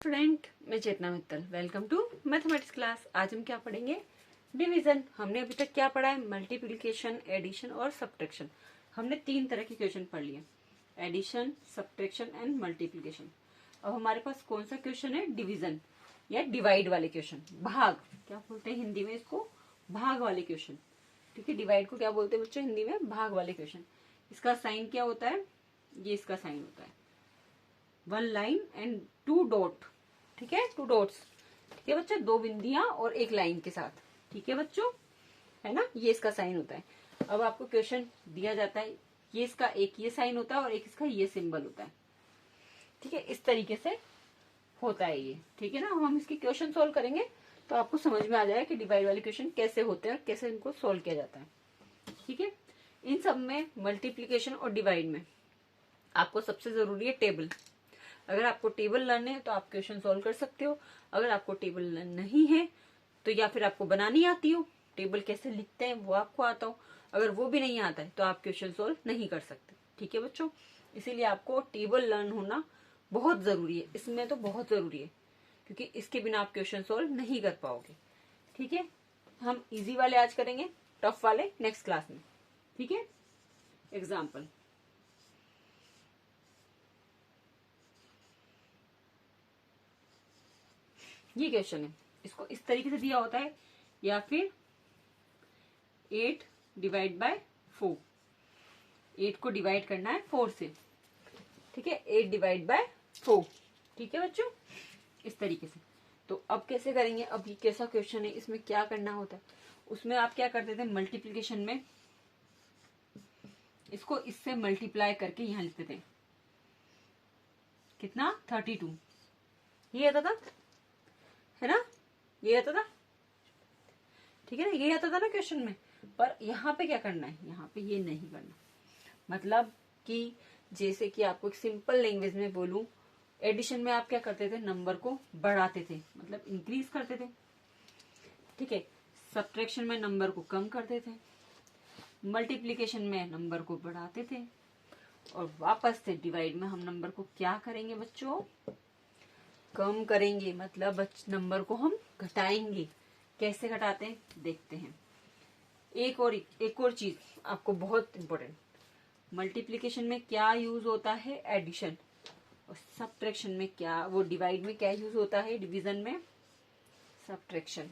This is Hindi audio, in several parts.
स्टूडेंट, मैं Chetna Mittal. Welcome to mathematics class. आज हम क्या पढ़ेंगे? डिवीजन। हमने अभी तक क्या पढ़ा है? मल्टीप्लिकेशन, एडिशन और सब्ट्रैक्शन। हमने तीन तरह के क्वेश्चन पढ़ लिए, एडिशन, सब्ट्रैक्शन एंड मल्टीप्लिकेशन। अब हमारे पास कौन सा क्वेश्चन है? डिवीजन या डिवाइड वाले क्वेश्चन। भाग, क्या बोलते हैं हिंदी में इसको? भाग वाले क्वेश्चन। ठीक है, डिवाइड को क्या बोलते हैं बच्चों हिंदी में? भाग वाले क्वेश्चन। इसका साइन क्या होता है? ये इसका साइन होता है one line and to dot. ठीक है, टू डॉट्स। ठीक है बच्चों, दो बिंदियां और एक लाइन के साथ। ठीक है बच्चों, है ना? ये इसका साइन होता है। अब आपको क्वेश्चन दिया जाता है, ये इसका एक ये साइन होता है और एक इसका ये सिंबल होता है। ठीक है, इस तरीके से होता है ये। ठीक है ना, हम इसकी क्वेश्चन सोल्व करेंगे तो आपको समझ में आ जाएगा कि डिवाइड वाले क्वेश्चन कैसे होते हैं और कैसे इनको सोल्व किया जाता है। ठीक है, इन सब में मल्टीप्लीकेशन और डिवाइड में आपको सबसे जरूरी है टेबल। अगर आपको टेबल लर्न है तो आप क्वेश्चन सोल्व कर सकते हो। अगर आपको टेबल लर्न नहीं है तो या फिर आपको बनानी आती हो, टेबल कैसे लिखते हैं वो आपको आता हो, अगर वो भी नहीं आता है तो आप क्वेश्चन सोल्व नहीं कर सकते। ठीक है बच्चों, इसीलिए आपको टेबल लर्न होना बहुत जरूरी है। इसमें तो बहुत जरूरी है, क्योंकि इसके बिना आप क्वेश्चन सोल्व नहीं कर पाओगे। ठीक है, हम इजी वाले आज करेंगे, टफ वाले नेक्स्ट क्लास में। ठीक है, एग्जाम्पल। ये क्वेश्चन है, इसको इस तरीके से दिया होता है, या फिर 8 डिवाइड बाय 4। 8 को डिवाइड करना है 4 से। ठीक है, 8 डिवाइड बाय 4। ठीक है बच्चों, इस तरीके से। तो अब कैसे करेंगे? अब ये कैसा क्वेश्चन है, इसमें क्या करना होता है? उसमें आप क्या करते थे मल्टीप्लीकेशन में, इसको इससे मल्टीप्लाई करके यहां लिखते थे। कितना? 32। ये आता था, है ना? ये आता था। ठीक है ना, ये आता था ना क्वेश्चन में। पर यहाँ पे क्या करना है? यहाँ पे ये नहीं करना। मतलब कि जैसे कि आपको एक सिंपल लैंग्वेज में बोलूं, एडिशन में आप क्या करते थे? नंबर को बढ़ाते थे, मतलब इंक्रीज करते थे। ठीक है, सब्ट्रैक्शन में नंबर को कम करते थे, मल्टीप्लीकेशन में नंबर को बढ़ाते थे, और वापस से डिवाइड में हम नंबर को क्या करेंगे बच्चों? कम करेंगे। मतलब नंबर को हम घटाएंगे। कैसे घटाते हैं देखते हैं। एक और चीज आपको बहुत इंपॉर्टेंट, मल्टीप्लिकेशन में क्या यूज होता है? एडिशन। और सब्ट्रैक्शन में क्या, वो डिवाइड में क्या यूज होता है? डिवीजन में सब्ट्रैक्शन।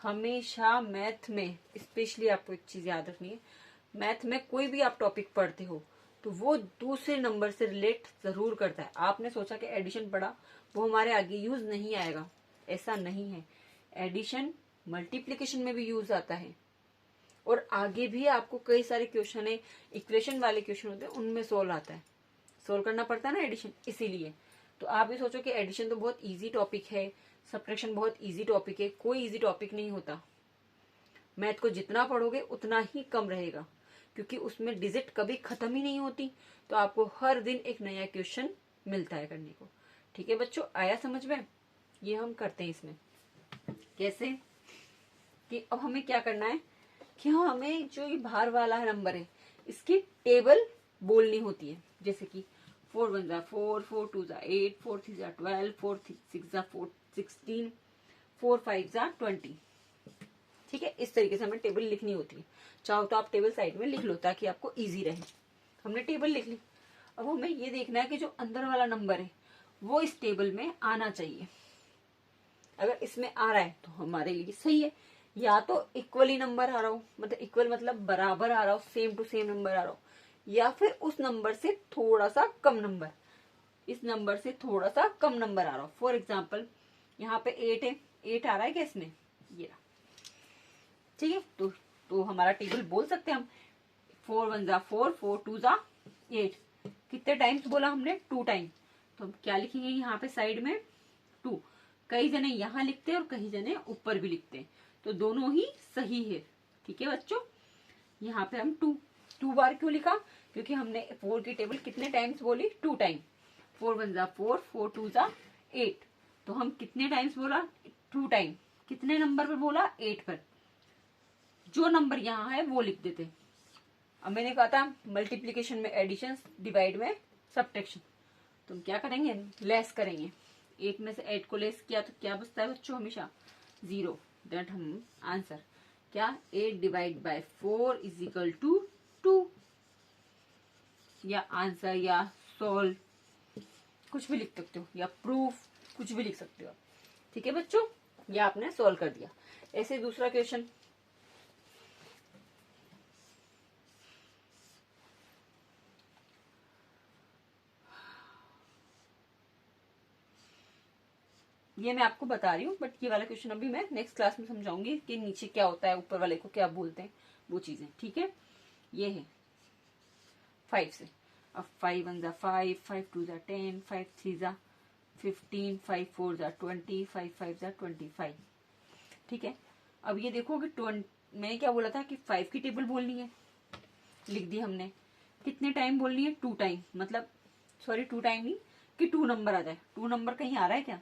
हमेशा मैथ में स्पेशली आपको एक चीज याद रखनी है, मैथ में कोई भी आप टॉपिक पढ़ते हो तो वो दूसरे नंबर से रिलेट जरूर करता है। आपने सोचा कि एडिशन पढ़ा, वो हमारे आगे यूज नहीं आएगा, ऐसा नहीं है। एडिशन मल्टीप्लिकेशन में भी यूज आता है, और आगे भी आपको कई सारे क्वेश्चन है, इक्वेशन वाले क्वेश्चन होते हैं, उनमें सोल्व आता है। सोल्व करना पड़ता है ना एडिशन, इसीलिए। तो आप ये सोचो कि एडिशन तो बहुत इजी टॉपिक है, सब्ट्रैक्शन बहुत इजी टॉपिक है। कोई इजी टॉपिक नहीं होता। मैथ को जितना पढ़ोगे उतना ही कम रहेगा, क्योंकि उसमें डिजिट कभी खत्म ही नहीं होती। तो आपको हर दिन एक नया क्वेश्चन मिलता है करने को। ठीक है बच्चों, आया समझ में? ये हम करते हैं इसमें कैसे कि अब हमें क्या करना है कि हमें जो ये बाहर वाला नंबर है इसकी टेबल बोलनी होती है। जैसे कि 4 1 जा 4, 4 2 जा 8, 4 3 जा 12, 4 6 जा 16, 4 5 जा 20। ठीक है, इस तरीके से हमें टेबल लिखनी होती है। चाहो तो आप टेबल साइड में लिख लो ताकि आपको इजी रहे। हमने टेबल लिख ली। अब हमें ये देखना है कि जो अंदर वाला नंबर है वो इस टेबल में आना चाहिए। अगर इसमें आ रहा है तो हमारे लिए सही है, या तो इक्वली नंबर आ रहा हो, मतलब इक्वल मतलब बराबर आ रहा हो, सेम टू सेम नंबर आ रहा हो, या फिर उस नंबर से थोड़ा सा कम नंबर, इस नंबर से थोड़ा सा कम नंबर आ रहा हो। फॉर एग्जाम्पल यहाँ पे 8 है, 8 आ रहा है क्या इसमें? ये रहा। ठीक है, तो हमारा टेबल बोल सकते हैं हम 4 1 जा 4, 4 2 जा 8। कितने टाइम्स बोला हमने? 2 टाइम। तो हम क्या लिखेंगे यहाँ पे साइड में? 2। कई जने यहाँ लिखते हैं और कई जने ऊपर भी लिखते हैं, तो दोनों ही सही है। ठीक है बच्चों, यहाँ पे हम 2 बार क्यों लिखा? क्योंकि हमने 4 की टेबल कितने टाइम्स बोली? 2 टाइम। 4 1 जा 4, 4 2 जा 8। तो हम कितने टाइम्स बोला? 2 टाइम। कितने नंबर पर बोला? 8 पर। जो नंबर यहाँ है वो लिख देते। अब मैंने कहा था मल्टीप्लीकेशन में एडिशन, डिवाइड में सब्ट्रैक्शन। तो हम क्या करेंगे? लेस करेंगे। एक में से 8 को लेस किया तो क्या बचता है बच्चों? हमेशा 0। दैट हम आंसर क्या 8 divide by 4 is equal to 2। या आंसर या सॉल्व कुछ भी लिख सकते हो, या प्रूफ कुछ भी लिख सकते हो। ठीक है बच्चों, ये आपने सॉल्व कर दिया। ऐसे दूसरा क्वेश्चन, ये मैं आपको बता रही हूँ, बट ये वाला क्वेश्चन अभी मैं नेक्स्ट क्लास में समझाऊंगी कि नीचे क्या होता है, ऊपर वाले को क्या बोलते हैं, वो चीजें। ठीक है, ये है 5 से। अब 5 1 जा 5, 5 2 जा 10, 5 3 जा 15, 5 4 जा 20, 5 5 जा 25। ठीक है, अब ये देखो कि मैंने क्या बोला था कि 5 की टेबल बोलनी है, लिख दी हमने। कितने टाइम बोलनी है? 2 टाइम, मतलब सॉरी 2 टाइम नहीं कि 2 नंबर आ जाए। 2 नंबर कहीं आ रहा है क्या?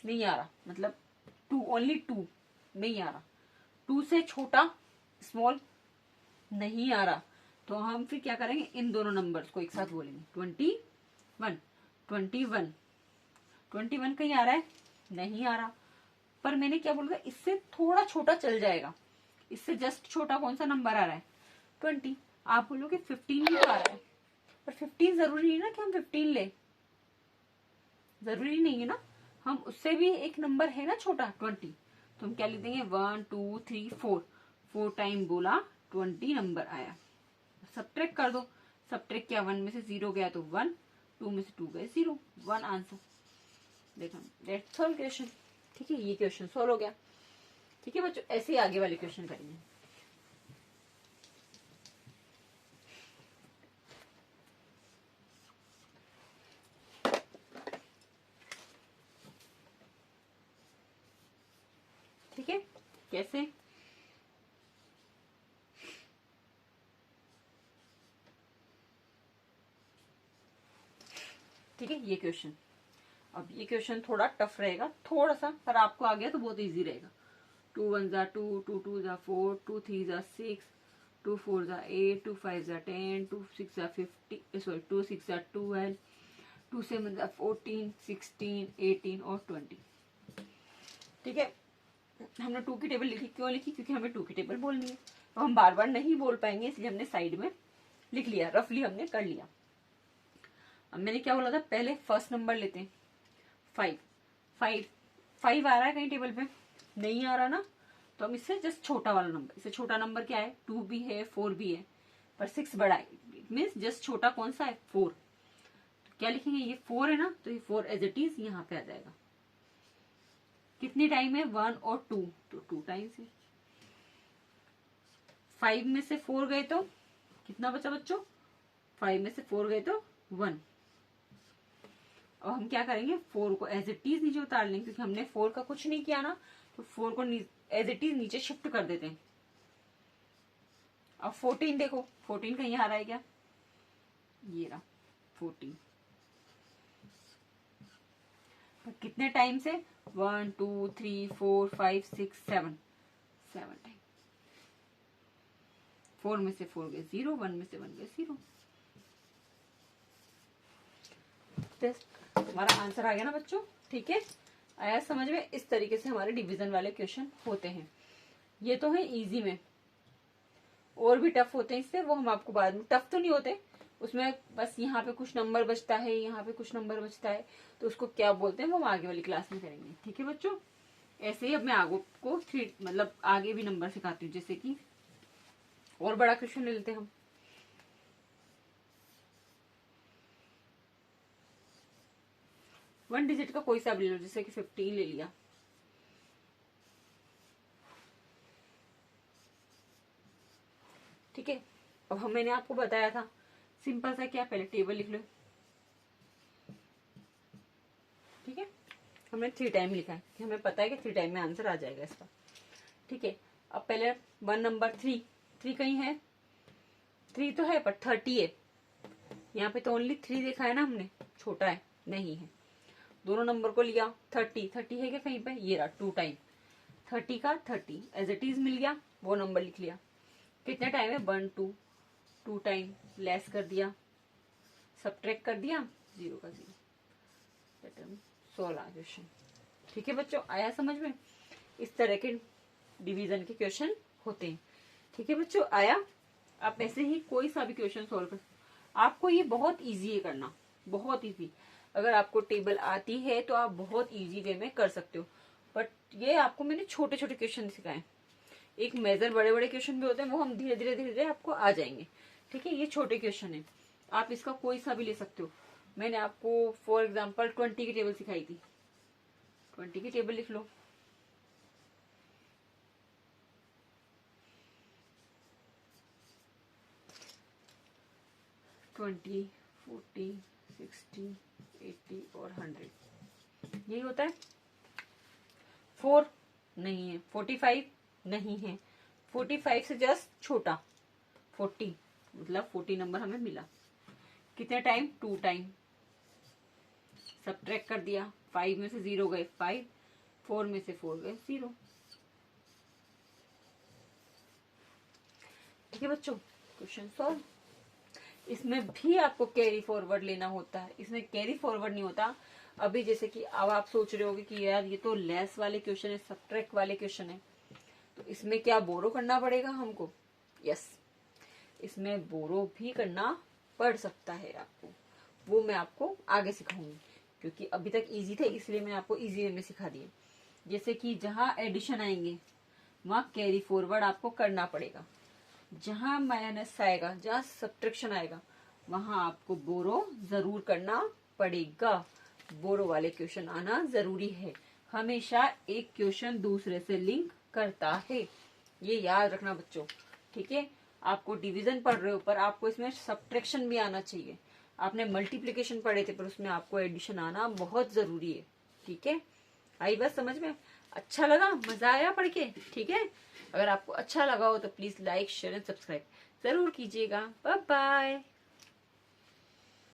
नहीं आ रहा, मतलब 2 ओनली 2 नहीं आ रहा। 2 से छोटा स्मॉल नहीं आ रहा, तो हम फिर क्या करेंगे? इन दोनों नंबर्स को एक साथ बोलेंगे। 21 21 21 कहीं आ रहा है? नहीं आ रहा। पर मैंने क्या बोला था, इससे थोड़ा छोटा चल जाएगा। इससे जस्ट छोटा कौन सा नंबर आ रहा है? 20। आप बोलोगे 15 भी तो आ रहा है, पर 15 जरूरी नहीं ना कि हम 15 ले, जरूरी नहीं है ना। हम उससे भी एक नंबर है ना छोटा 20, तो हम क्या लिख देंगे? 1 2 3 4। 4 टाइम बोला, 20 नंबर आया। सब्ट्रैक्ट कर दो। सब्ट्रैक्ट किया, 1 में से 0 गया तो 1, 2 में से 2 गए 0, 1 आंसर। देखो दैट्स ऑल क्वेश्चन। ठीक है, ये क्वेश्चन सॉल्व हो गया। ठीक है बच्चों, ऐसे ही आगे वाले क्वेश्चन करेंगे। ठीक है, कैसे? ठीक है, ये क्वेश्चन, अब ये क्वेश्चन थोड़ा टफ रहेगा थोड़ा सा, पर आपको आ गया तो बहुत इजी रहेगा। 2 1 जा 2, 2 2 जा 4, 2 3 जा 6, 2 4 जा 8, 2 5 जा 10, 2 6 जा 50, सॉरी 2 6 जा 12, 2 7 जा 14, 16, 18 और 20। ठीक है, हमने 2 की टेबल लिखी, क्यों लिखी? क्योंकि हमें 2 की टेबल बोलनी है, तो हम बार बार नहीं बोल पाएंगे, इसलिए हमने साइड में लिख लिया, रफली हमने कर लिया। अब मैंने क्या बोला था, पहले फर्स्ट नंबर लेते हैं। 5 5 5 आ रहा है कहीं टेबल पे? नहीं आ रहा ना, तो हम इससे जस्ट छोटा वाला नंबर, इससे छोटा नंबर क्या है? 2 भी है 4 भी है, पर 6 बड़ा है, मीन्स जस्ट छोटा कौन सा है? 4। तो क्या लिखेंगे? ये 4 है ना, तो ये 4 एज इट इज यहाँ पे आ जाएगा। कितने टाइम है? 1 और 2, तो 2 टाइम्स है। 5 में से 4 गए तो कितना बचा बच्चों? 5 में से 4 गए तो 1। और हम क्या करेंगे? 4 को एज इट इज नीचे उतार लेंगे, क्योंकि हमने 4 का कुछ नहीं किया ना, तो 4 को एज इट इज नीचे शिफ्ट कर देते हैं। अब 14 देखो, 14 कहीं आ रहा है क्या? ये रहा 14। तो कितने टाइम से? 1 2 3 4 5 6 7 टाइम। 4 में से 4 गए 0, 1 में से 1 गए 0। हमारा आंसर आ गया ना बच्चों? ठीक है, आया समझ में? इस तरीके से हमारे डिवीजन वाले क्वेश्चन होते हैं। ये तो है इजी में, और भी टफ होते हैं इससे, वो हम आपको बाद में, टफ तो नहीं होते उसमें, बस यहाँ पे कुछ नंबर बचता है, यहाँ पे कुछ नंबर बचता है, तो उसको क्या बोलते हैं वो हम आगे वाली क्लास में करेंगे। ठीक है बच्चों, ऐसे ही अब मैं आगे को मतलब आगे भी नंबर सिखाती हूँ, जैसे कि और बड़ा क्वेश्चन ले लेते हैं हम। वन डिजिट का कोई सा भी ले लो, जैसे कि 15 ले लिया। ठीक है, अब मैंने आपको बताया था सिंपल सा, क्या पहले टेबल लिख लो। ठीक है, हमने 3 टाइम लिखा है कि हमें पता है कि 3 टाइम में आंसर आ जाएगा इसका। ठीक है, अब पहले 1 नंबर 3 कहीं है? 3 तो है, पर 30 है यहाँ पे, तो ओनली 3 देखा है ना हमने, छोटा है नहीं है। दोनों नंबर को लिया, 30 है क्या कहीं पे? ये रहा 2 टाइम। 30 का 30 एज इट इज मिल गया, वो नंबर लिख लिया। कितने टाइम है? 1 2 टाइम, लेस कर दिया, सब्ट्रैक्ट कर दिया, 0 का 0, 16 क्वेश्चन। ठीक है बच्चों, आया समझ में? इस तरह के डिवीजन के क्वेश्चन होते हैं। ठीक है बच्चों, आया? आप ऐसे ही कोई सा भी क्वेश्चन सोल्व कर, आपको ये बहुत इजी है करना, बहुत इजी। अगर आपको टेबल आती है तो आप बहुत इजी वे में कर सकते हो। बट ये आपको मैंने छोटे छोटे क्वेश्चन सिखाए। एक मेजर बड़े बड़े क्वेश्चन भी होते हैं, वो हम धीरे धीरे धीरे धीरे आपको आ जाएंगे। ठीक है, ये छोटे क्वेश्चन है, आप इसका कोई सा भी ले सकते हो। मैंने आपको फॉर एग्जाम्पल 20 की टेबल सिखाई थी। 20 की टेबल लिख लो। ट्वेंटी, 40, 60, 80 और 100, यही होता है। 4 नहीं है, 45 नहीं है, 45 से जस्ट छोटा 40, मतलब 40 नंबर हमें मिला। कितने टाइम? 2 टाइम। सब्ट्रैक्ट कर दिया, 5 में से 0 गए 5, 4 में से 4 गए 0। ठीक है बच्चों, क्वेश्चन सॉल्व। इसमें भी आपको कैरी फॉरवर्ड लेना होता है, इसमें कैरी फॉरवर्ड नहीं होता। अभी जैसे कि अब आप सोच रहे होगे कि यार ये तो लेस वाले क्वेश्चन है, सब्ट्रैक्ट वाले क्वेश्चन है, तो इसमें क्या बोरो करना पड़ेगा हमको? यस, इसमें बोरो भी करना पड़ सकता है आपको, वो मैं आपको आगे सिखाऊंगी। क्योंकि अभी तक इजी थे, इसलिए मैंने आपको इजी वे में सिखा दिए। जैसे कि जहां एडिशन आएंगे वहां कैरी फॉरवर्ड आपको करना पड़ेगा, जहां माइनस आएगा, जहां सब्ट्रैक्शन आएगा, वहां आपको बोरो जरूर करना पड़ेगा। बोरो वाले क्वेश्चन आना जरूरी है। हमेशा एक क्वेश्चन दूसरे से लिंक करता है, ये याद रखना बच्चों। ठीक है, आपको डिवीजन पढ़ रहे हो पर आपको इसमें सब्ट्रैक्शन भी आना चाहिए। आपने मल्टीप्लिकेशन पढ़े थे पर उसमें आपको एडिशन आना बहुत जरूरी है। ठीक है, आई बस समझ में? अच्छा लगा? मजा आया पढ़ के? ठीक है, अगर आपको अच्छा लगा हो तो please like share and subscribe जरूर कीजिएगा। Bye bye.